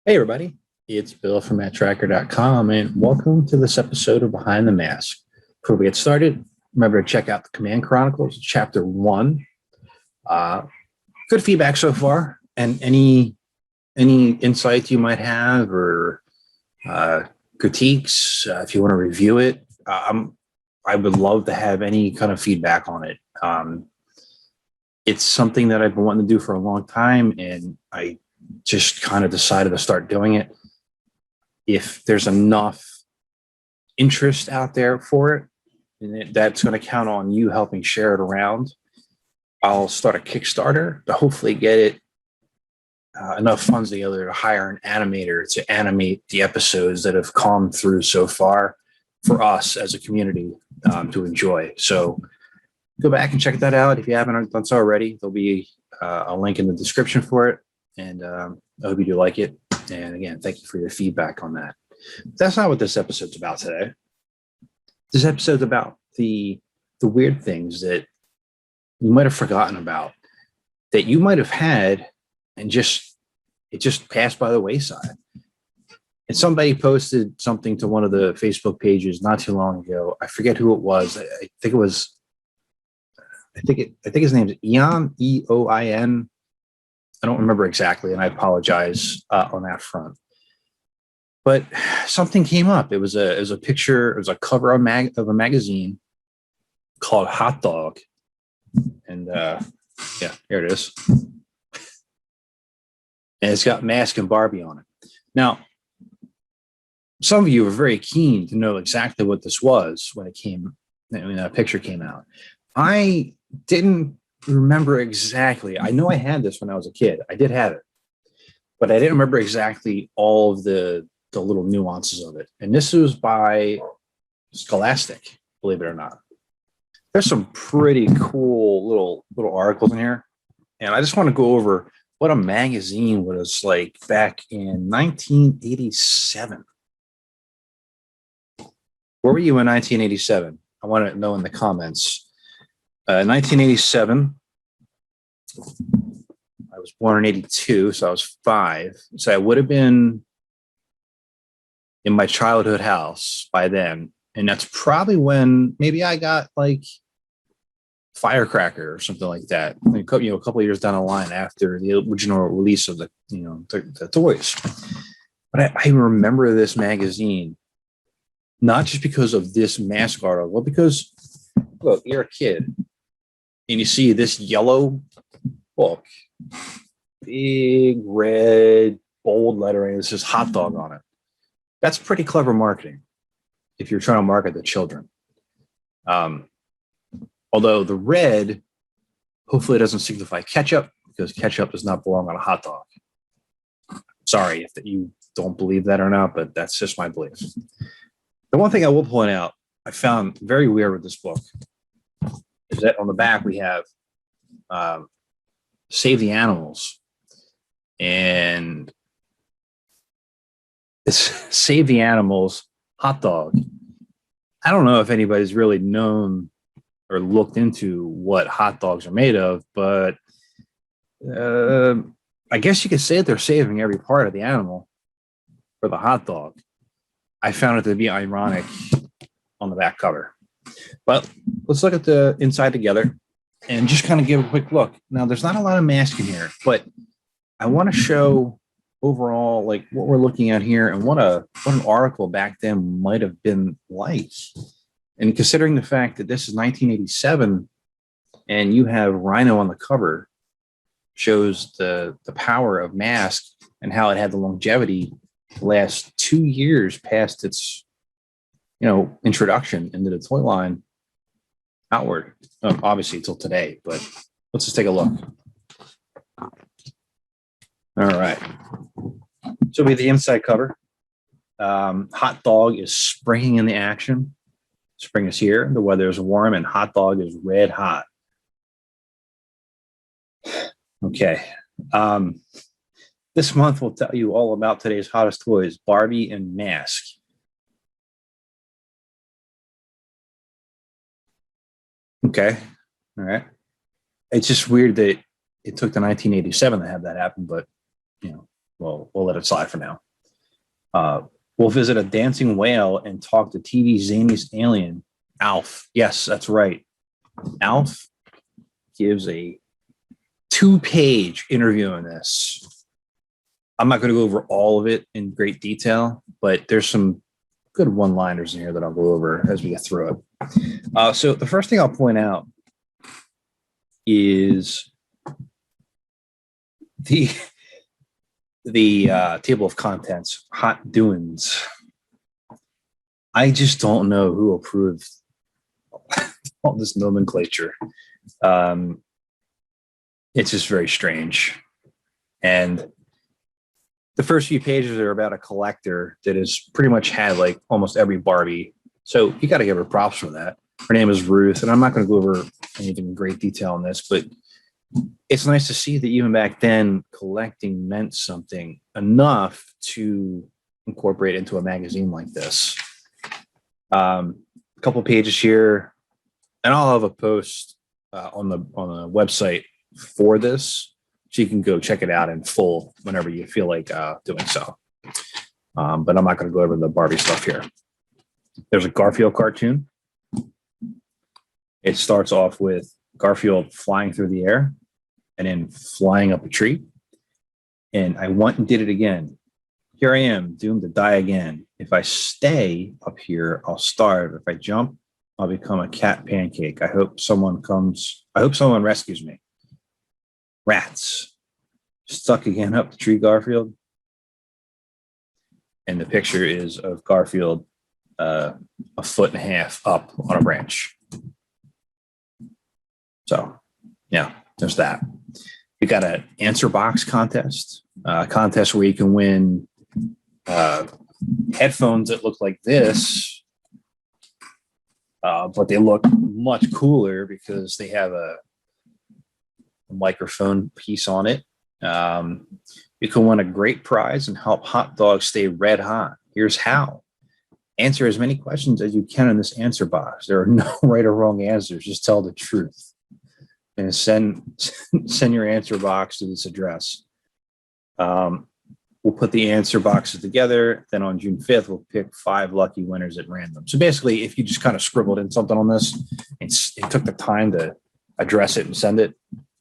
Hey, everybody. It's Bill from Matt-Trakker.com, and welcome to this episode of Behind the Mask. Before we get started, remember to check out the Command Chronicles, Chapter 1. Good feedback so far, and any insights you might have or critiques, if you want to review it, I would love to have any kind of feedback on it. It's something that I've been wanting to do for a long time, and I just kind of decided to start doing it. If there's enough interest out there for it, and that's going to count on you helping share it around. I'll start a Kickstarter to hopefully get it enough funds together to hire an animator to animate the episodes that have come through so far for us as a community to enjoy. So go back and check that out if you haven't done so already. There'll be a link in the description for it. And I hope you do like it. And again, thank you for your feedback on that. That's not what this episode's about today. This episode's about the weird things that you might have forgotten about, that you might have had, and it just passed by the wayside. And somebody posted something to one of the Facebook pages not too long ago. I forget who it was. I think his name is Eon, Eoin. I don't remember exactly, and I apologize on that front. But something came up. It was a picture. It was a cover of a magazine called Hot Dog, and yeah, here it is. And it's got Mask and Barbie on it. Now, some of you were very keen to know exactly what this was when that picture came out. I didn't remember exactly. I know I had this when I was a kid. I did have it, but I didn't remember exactly all of the little nuances of it. And this was by Scholastic, believe it or not. There's some pretty cool little articles in here, and I just want to go over what a magazine was like back in 1987. Where were you in 1987? I want to know in the comments. 1987. I was born in 82, so I was 5. So I would have been in my childhood house by then. And that's probably when maybe I got like Firecracker or something like that. A couple of years down the line after the original release of the toys. But I remember this magazine, not just because of this mask article, but because, look, you're a kid. And you see this yellow book, big red, bold lettering. It says Hot Dog on it. That's pretty clever marketing if you're trying to market the children. Although the red, hopefully it doesn't signify ketchup, because ketchup does not belong on a hot dog. Sorry if you don't believe that or not, but that's just my belief. The one thing I will point out, I found very weird with this book, is that on the back we have Save the Animals, and it's Save the Animals Hot Dog. I don't know if anybody's really known or looked into what hot dogs are made of, but I guess you could say that they're saving every part of the animal for the hot dog. I found it to be ironic on the back cover. But let's look at the inside together and just kind of give a quick look. Now, there's not a lot of mask in here, but I want to show overall like what we're looking at here and what an article back then might have been like. And considering the fact that this is 1987 and you have Rhino on the cover, shows the power of Mask and how it had the longevity to last 2 years past its introduction into the toy line outward, obviously until today, but let's just take a look. All right. So we have the inside cover. Hot Dog is springing in the action. Spring is here. The weather is warm and Hot Dog is red hot. Okay. This month we'll tell you all about today's hottest toys, Barbie and Mask. Okay. All right. It's just weird that it took to 1987 to have that happen, but we'll let it slide for now. We'll visit a dancing whale and talk to TV's zaniest alien, Alf. Yes, that's right. Alf gives a 2-page interview on this. I'm not going to go over all of it in great detail, but there's some good one-liners in here that I'll go over as we get through it. So the first thing I'll point out is the table of contents, hot doings. I just don't know who approved all this nomenclature. It's just very strange. And the first few pages are about a collector that has pretty much had like almost every Barbie. So you got to give her props for that. Her name is Ruth, and I'm not going to go over anything in great detail on this, but it's nice to see that even back then, collecting meant something enough to incorporate into a magazine like this. A couple pages here, and I'll have a post on the website for this, so you can go check it out in full whenever you feel like doing so. But I'm not going to go over the Barbie stuff here. There's a Garfield cartoon. It starts off with Garfield flying through the air and then flying up a tree. And I went and did it again. Here I am, doomed to die again. If I stay up here, I'll starve. If I jump, I'll become a cat pancake. I hope someone rescues me. Rats. Stuck again up the tree, Garfield. And the picture is of Garfield 1.5 foot up on a branch. So, yeah, there's that. We got an answer box contest, a contest where you can win headphones that look like this, but they look much cooler because they have a microphone piece on it. You can win a great prize and help hot dogs stay red hot. Here's how. Answer as many questions as you can in this answer box. There are no right or wrong answers. Just tell the truth. And send your answer box to this address. We'll put the answer boxes together. Then on June 5th, we'll pick 5 lucky winners at random. So basically, if you just kind of scribbled in something on this and took the time to address it and send it,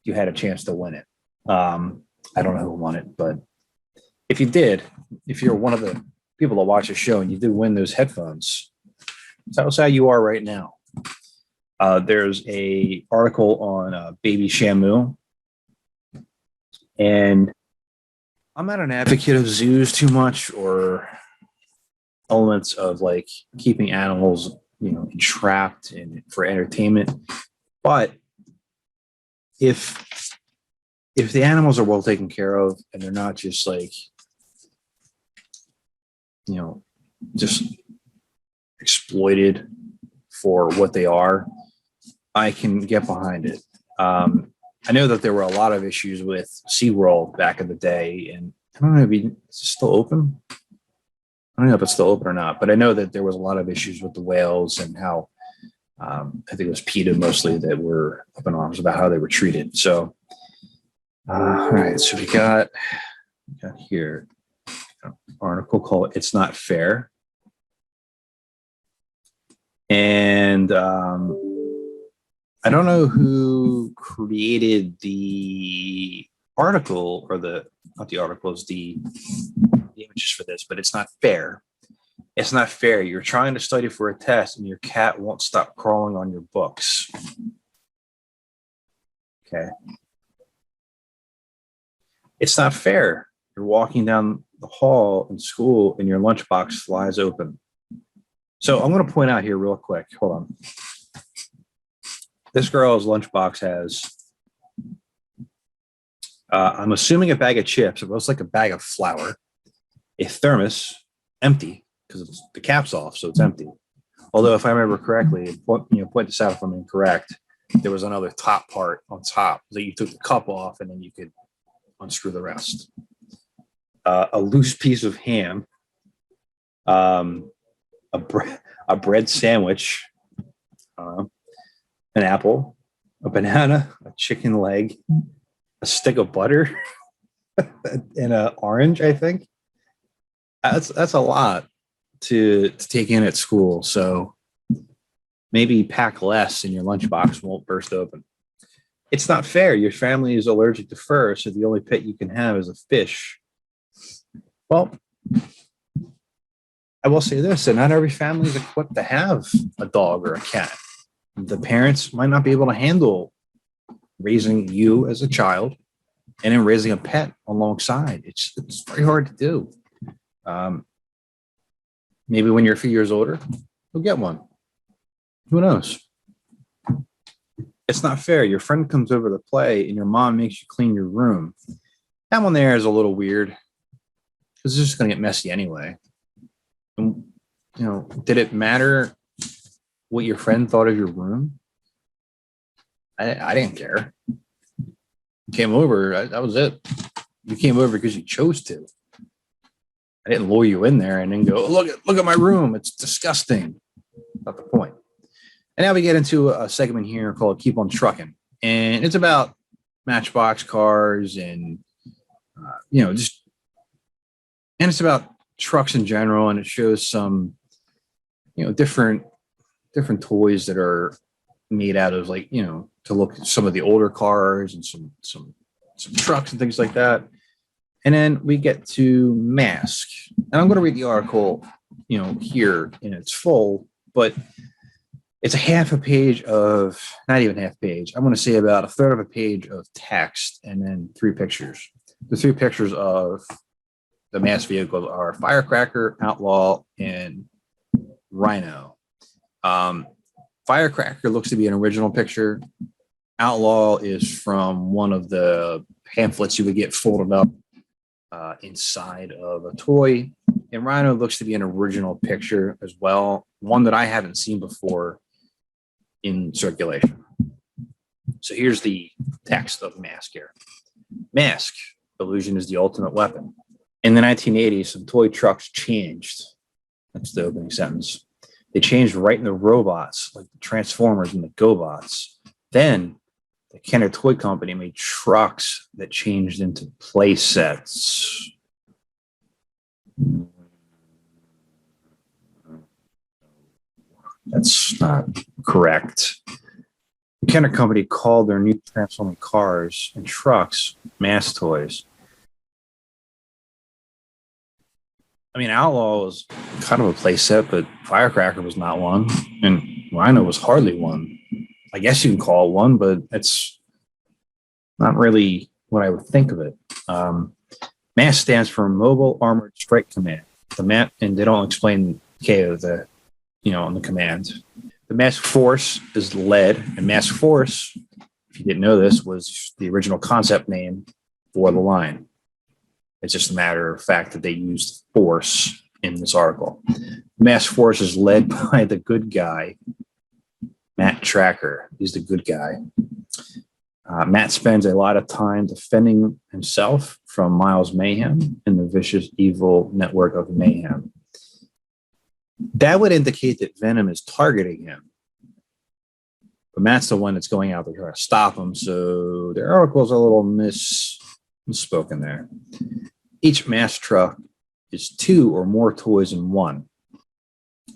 you had a chance to win it. I don't know who won it, but if you did, if you're one of the people that watch the show and you did win those headphones, tell us how you are right now. There's a article on baby Shamu, and I'm not an advocate of zoos too much or elements of like keeping animals, entrapped and for entertainment. But if the animals are well taken care of and they're not just like, just exploited for what they are, I can get behind it. I know that there were a lot of issues with SeaWorld back in the day, and I don't know if it's still open. I don't know if it's still open or not, but I know that there was a lot of issues with the whales and how I think it was PETA mostly that were up in arms about how they were treated. So, all right, so we got here an article called "It's Not Fair," and I don't know who created the article or not the articles, the images for this, but it's not fair. It's not fair. You're trying to study for a test and your cat won't stop crawling on your books. Okay. It's not fair. You're walking down the hall in school and your lunchbox flies open. So I'm going to point out here real quick. Hold on. This girl's lunchbox has, I'm assuming a bag of chips. It looks like a bag of flour, a thermos, empty because the cap's off, so it's empty. Although, if I remember correctly, point this out if I'm incorrect, there was another top part on top that you took the cup off and then you could unscrew the rest. A loose piece of ham, a bread sandwich, an apple, a banana, a chicken leg, a stick of butter, and a orange, I think. That's a lot to take in at school. So maybe pack less and your lunchbox won't burst open. It's not fair. Your family is allergic to fur, so the only pet you can have is a fish. Well, I will say this, that not every family is equipped to have a dog or a cat. The parents might not be able to handle raising you as a child and then raising a pet alongside. It's very hard to do. Um, Maybe when you're a few years older, you'll get one. Who knows? It's not fair. Your friend comes over to play and your mom makes you clean your room. That one there is a little weird because it's just going to get messy anyway. And, did it matter what your friend thought of your room? I didn't care. You came over, that was it. You came over because you chose to. I didn't lure you in there and then go, look at my room. It's disgusting. Not the point. And now we get into a segment here called Keep on Trucking. And it's about Matchbox cars and, and it's about trucks in general. And it shows some, different toys that are made out of to look at some of the older cars and some trucks and things like that. And then we get to Mask. And I'm going to read the article, here in its full, but it's a half a page of, not even half page. I'm going to say about a third of a page of text and then 3 pictures. The 3 pictures of the Mask vehicles are Firecracker, Outlaw, and Rhino. Firecracker looks to be an original picture. Outlaw is from one of the pamphlets you would get folded up inside of a toy. And Rhino looks to be an original picture as well, one that I haven't seen before in circulation. So here's the text of Mask here. Mask, illusion is the ultimate weapon. In the 1980s, some toy trucks changed. That's the opening sentence. They changed right into robots, like the Transformers and the GoBots. Then the Kenner Toy Company made trucks that changed into play sets. That's not correct. The Kenner Company called their new transforming cars and trucks Mask toys. I mean, Outlaw was kind of a play set, but Firecracker was not one, and Rhino was hardly one. I guess you can call it one, but it's not really what I would think of it. MASS stands for Mobile Armored Strike Command. And they don't explain KO on the command. The Mask Force is led, and Mask Force, if you didn't know this, was the original concept name for the line. It's just a matter of fact that they used force in this article. Mask Force is led by the good guy, Matt-Trakker. He's the good guy. Matt spends a lot of time defending himself from Miles' mayhem and the vicious, evil network of mayhem. That would indicate that Venom is targeting him. But Matt's the one that's going out there to stop him, so the article's a little misspoken there. Each Mask truck is 2 or more toys in one.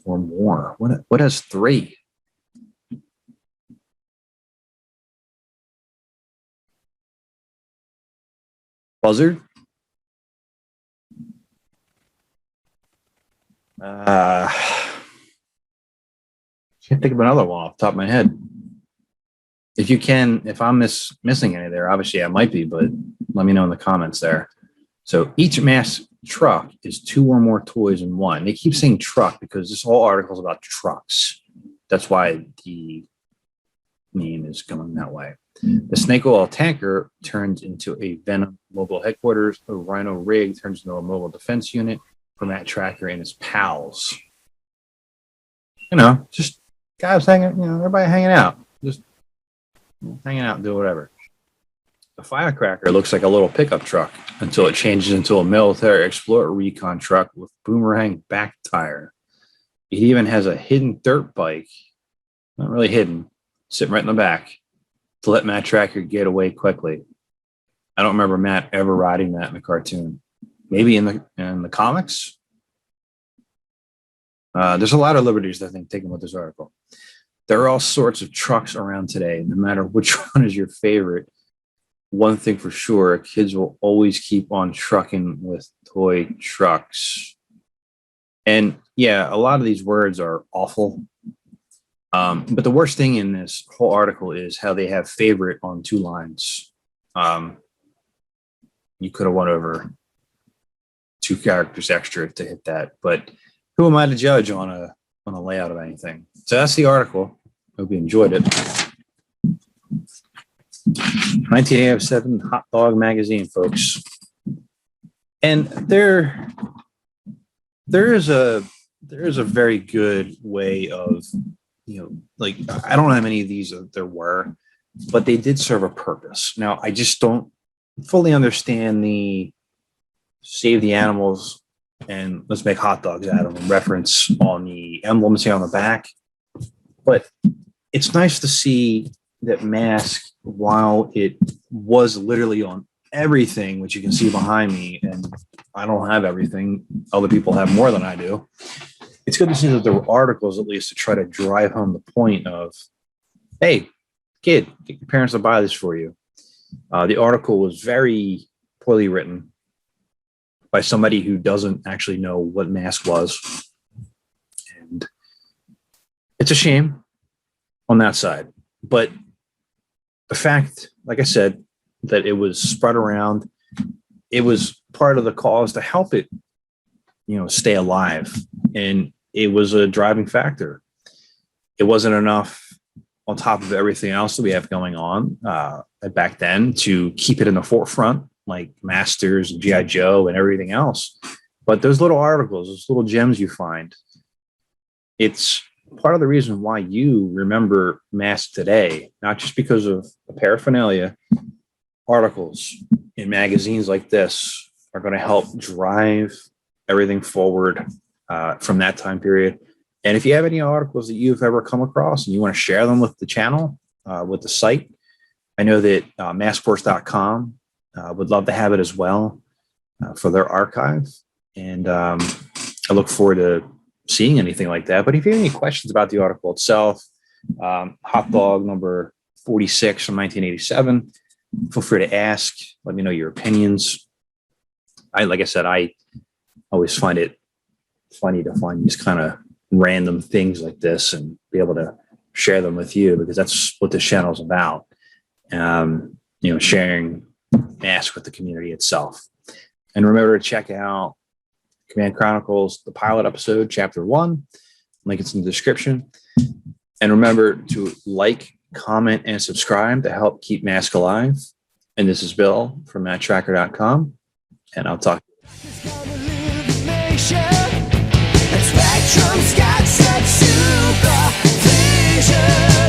Or more. What has 3? Buzzard? Can't think of another one off the top of my head. If I'm missing any there, obviously I might be, but let me know in the comments there. So each Mask truck is 2 or more toys in one. They keep saying truck because this whole article is about trucks. That's why the name is going that way. The snake oil tanker turns into a Venom mobile headquarters. A Rhino rig turns into a mobile defense unit for Matt-Trakker and his pals. Just guys hanging, everybody hanging out. Just hanging out and do whatever. The Firecracker looks like a little pickup truck until it changes into a military explorer recon truck with boomerang back tire. It even has a hidden dirt bike, not really hidden, sitting right in the back to let Matt-Trakker get away quickly. I don't remember Matt ever riding that in the cartoon. Maybe in the comics. There's a lot of liberties, I think, taken with this article. There are all sorts of trucks around today. No matter which one is your favorite, one thing for sure, kids will always keep on trucking with toy trucks. And yeah, a lot of these words are awful. But the worst thing in this whole article is how they have favorite on 2 lines. You could have went over 2 characters extra to hit that, but who am I to judge on a layout of anything? So that's the article. Hope you enjoyed it. 1987 Hot Dog Magazine, folks. And there is a very good way of, like, I don't know how many of these there were, but they did serve a purpose. Now, I just don't fully understand the save the animals and let's make hot dogs out of them reference on the emblems here on the back. But it's nice to see that mask, while it was literally on everything, which you can see behind me, and I don't have everything, other people have more than I do. It's good to see that there were articles, at least, to try to drive home the point of, hey, kid, get your parents to buy this for you. The article was very poorly written by somebody who doesn't actually know what mask was. And it's a shame on that side. But the fact, like I said, that it was spread around, it was part of the cause to help it, stay alive. And it was a driving factor. It wasn't enough on top of everything else that we have going on back then to keep it in the forefront, like Masters and G.I. Joe and everything else. But those little articles, those little gems you find, it's part of the reason why you remember Mask today, not just because of the paraphernalia. Articles in magazines like this are going to help drive everything forward from that time period. And if you have any articles that you've ever come across and you want to share them with the channel, with the site, I know that Matt-Trakker.com would love to have it as well for their archive. And I look forward to seeing anything like that. But if you have any questions about the article itself, Hot Dog number 46 from 1987, feel free to ask. Let me know your opinions. Like I said, I always find it funny to find these kind of random things like this and be able to share them with you, because that's what this channel is about. Sharing Mask with the community itself. And remember to check out Command Chronicles, the pilot episode, chapter 1. Link is in the description. And remember to like, comment, and subscribe to help keep Mask alive. And this is Bill from Matt-Trakker.com. And I'll talk. Spectrum's got such super vision.